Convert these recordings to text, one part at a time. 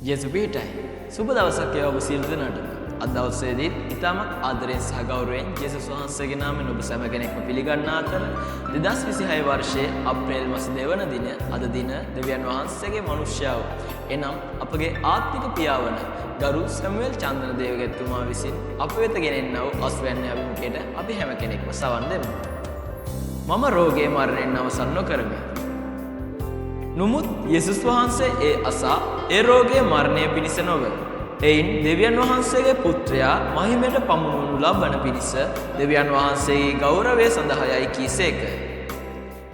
යසුපීටයි සුබ දවසක් ඔබ සියලු දෙනාටම. අද දවසේදී ඉතාමත් ආදරයෙන් සහ ගෞරවයෙන් යේසුස් වහන්සේගේ නාමයෙන් ඔබ සෑම කෙනෙක්ම පිළිගන්නා අතර 2026 වර්ෂයේ අප්‍රේල් මාස 2 වන දින අද දින දෙවියන් වහන්සේගේ මනුෂ්‍යව එනම් අපගේ ආත්මික පියාවන ගරු සැමුවෙල් චන්ද්‍රදේවගතුමා විසින් අප වෙත ගෙනෙන්නා වූ අස්වැන්නේ අභිමුඛයට අපි හැම කෙනෙක්ම සවන් දෙමු. මම රෝගයේ මරණයෙන් අවසන් නොකරමි. නමුත් යේසුස් වහන්සේ ඒ අසා ඒ රෝගයේ මරණය පිණිස නොව එයින් දෙවියන් වහන්සේගේ පුත්‍රයා මහිමයට පමුණුවනු ලබන පිණිස දෙවියන් වහන්සේගේ ගෞරවය සඳහායි කීසේක.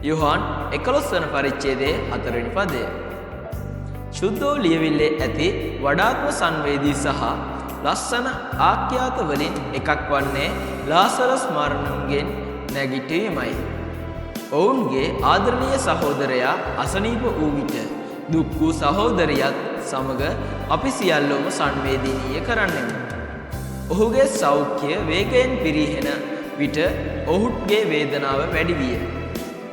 යොහාන් 11 වන පරිච්ඡේදයේ 4 වෙනි පදය. සුද්ධෝ ලියවිල්ලේ ඇති වඩාත්ම සංවේදී සහ ලස්සන ආඛ්‍යාත වලින් එකක් වන්නේ ලාසරස් මරණයෙන් නැගිටීමයි. ඔවුන්ගේ ආදරණීය සහෝදරයා අසනීප වූ විට දුක් වූ සහෝදරියත් සමග අපි සියල්ලෝම සංවේදනීය කරන්නෙමු. ඔහුගේ සෞඛ්‍ය වේගයෙන් පිරිහෙන විට ඔහුගේ වේදනාව වැඩි විය.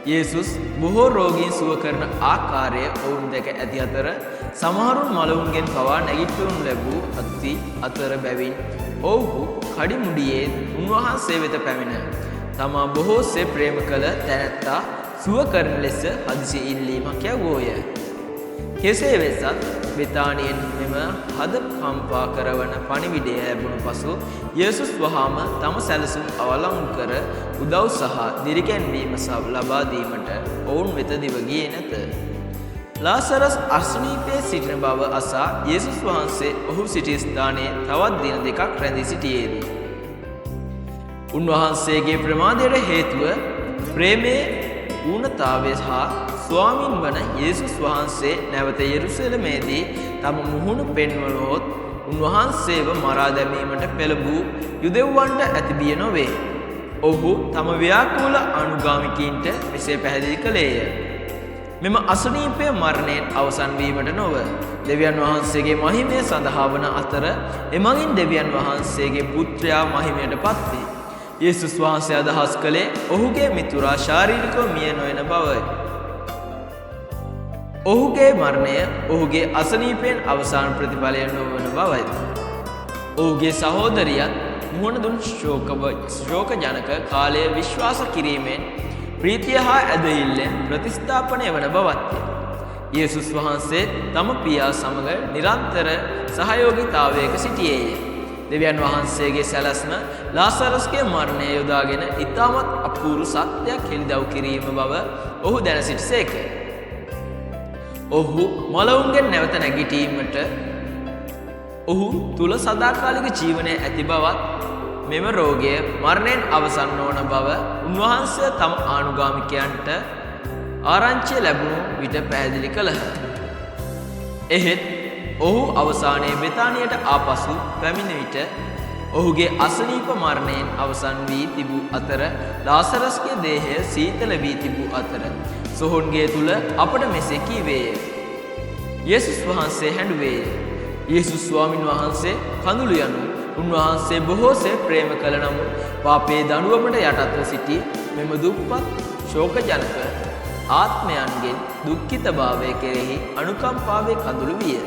යේසුස් බොහෝ රෝගීන් සුව කරන ආකාරය ඔවුන් දැක ඇති අතර සමහරුන් මලවුන්ගෙන් පවා නැගිටවනු ලැබූ අතර බැවින් ඔවුහු කඩිමුඩියේ උන්වහන්සේ වෙත පැමිණ තමා බොහෝසේ ප්‍රේම කළ තැනැත්තා සුව කරන ලෙස හදිසි ඉල්ලීමක් යවෝය. කෙසේ වෙතත් බෙතානියෙන් මෙම හද කම්පා කරවන පණිවිඩය ලැබුණු පසු යේසුස් වහාම තම සැලසුම් අවලංගු කර උදව් සහ දිරිගැන්වීම ලබා දීමට ඔවුන් වෙත දිව ගියේ නැත. ලාසරස් අසනීපයේ සිටින බව අසා යේසුස් වහන්සේ ඔහු සිටි ස්ථානයේ තවත් දින දෙකක් රැඳී සිටියේදී උන්වහන්සේගේ ප්‍රමාදයට හේතුව ප්‍රේමයේ ඌනතාවය හා ස්වාමින් වන යේසුස් වහන්සේ නැවත යෙරුසලමේදී තම මුහුණ පෙන්වනොත් උන්වහන්සේව මරා දැමීමට පෙළඹූ යුදෙව්වන්ට ඇති බිය නොවේ. ඔහු තම ව්‍යාකූල අනුගාමිකයින්ට මෙසේ පැහැදිලි කළේය. මෙම අසනීපය මරණයෙන් අවසන් වීමට නොව දෙවියන් වහන්සේගේ මහිමය සඳහා වන අතර එමගින් දෙවියන් වහන්සේගේ පුත්‍රයා මහිමයට පත්වේ. යේසුස් වහන්සේ අදහස් කළේ ඔහුගේ මිතුරා ශාරීරිකව මිය නොයන බවයි. ඔහුගේ මරණය ඔහුගේ අසනීපයෙන් අවසාන ප්‍රතිඵලය නොවන බවයි. ඔහුගේ සහෝදරියත් මුහුණ දුන් ශෝකජනක කාලය විශ්වාස කිරීමෙන් ප්‍රීතිය හා ඇදහිල්ලෙන් ප්‍රතිස්ථාපනය වන බවත්ය. යේසුස් වහන්සේ තම පියා සමග නිරන්තර සහයෝගීතාවයක සිටියේය. දෙවියන් වහන්සේගේ සැලැස්ම ලාසරස්ගේ මරණය යොදාගෙන ඉතාමත් අපූර්ව සත්‍යයක් හෙළිදරව් කිරීම බව ඔහු දැන සිටිසේක. ඔහු මලවුන්ගෙන් නැවත නැගිටීමට ඔහු තුල සදාකාලික ජීවනය ඇති බවත් මෙම රෝගය මරණයෙන් අවසන් නොවන බව උන්වහන්සේ තම ආනුගාමිකයන්ට ආරංචිය ලැබුණු විට පැහැදිලි කළහ. එහෙත් ඔහු අවසානයේ බෙතානියට ආපසු පැමිණ විට ඔහුගේ අසනීප මරණයෙන් අවසන් වී තිබූ අතර ලාසරස්ගේ දේහය සීතල වී තිබූ අතර සොහොන්ගේ තුල අපට මෙසේ කීවේය. යේසුස් වහන්සේ හැඬුවේය. යේසුස් ස්වාමින් වහන්සේ කඳුළු යනු උන්වහන්සේ බොහෝසේ ප්‍රේම කළ නමුත් පාපයේ දඬුවමට යටත්ව සිටි මෙම දුක්පත් ශෝකජනක ආත්මයන්ගෙන් දුක්ඛිතභාවය කෙරෙහි අනුකම්පාවේ කඳුළු විය.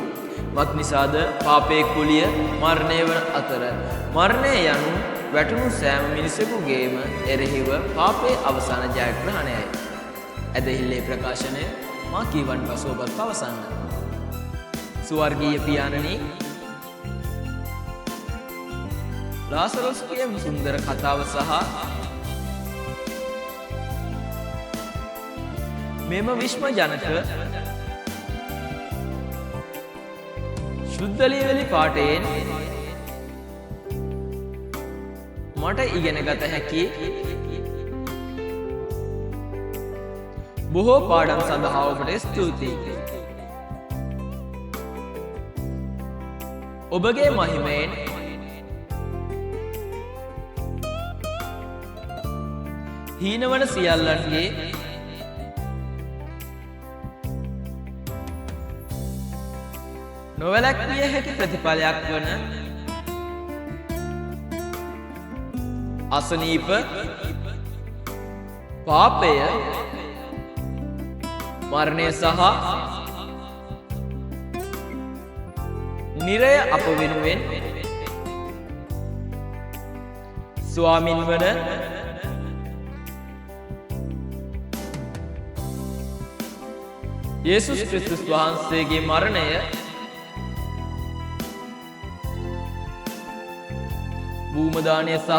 මත් නිසාද පාපයේ කුලිය මරණය වන අතර මරණය යනු වැටුණු සෑම මිනිසෙකුගේම එරෙහිව පාපයේ අවසාන ජයග්‍රහණයයි. ඇදහිල්ලේ ප්‍රකාශනය මා කීවන් පසු ඔබත් පවසන්න. ස්වර්ගීය පියාණනි, ලාසරස්ගේ සුන්දර කතාව සහ මෙම විශ්මජනක ශුද්ධ ලියවිලි පාඨයෙන් මට ඉගෙන ගත හැකි බොහෝ පාඩම් සඳහා ඔබට ස්තුතියි. ඔබගේ මහිමයෙන් හීනවන සියල්ලන්ගේ නොවැළැක්විය හැකි ප්‍රතිඵලයක් වන අසනීප පාපය මරණය සහ නිරය අප වෙනුවෙන් ස්වාමින් වන යේසුස් ක්‍රිස්තුස් වහන්සේගේ මරණය භූමදානය සහ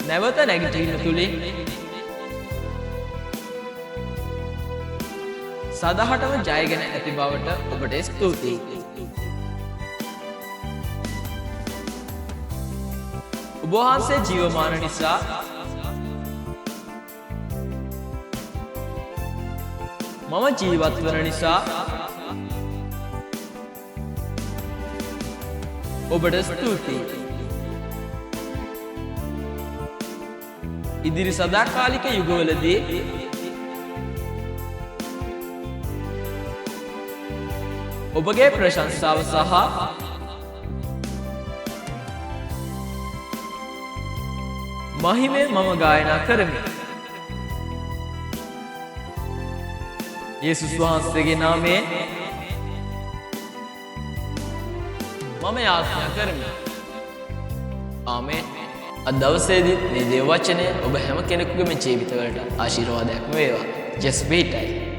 නැවත නැගිටීම තුළින් සදහටම ජයගෙන ඇති බවට ඔබට ස්තුතියි. ඔබ වහන්සේ ජීවමාන නිසා මම ජීවත් වන නිසා ඔබට ස්තුතියි. ඉදිරි සදාකාලික යුගවලදී ඔබගේ ප්‍රශංසාව සහ මහිමය මම ගායනා කරමි. යේසුස් වහන්සේගේ නාමයෙන් මම යාඥා කරමි. ආමේන්. අද දවසේදී මේ දේව වචනය ඔබ හැම කෙනෙකුගේම ජීවිතවලට ආශිර්වාදයක්ම වේවා. ජෙස් වේටයි.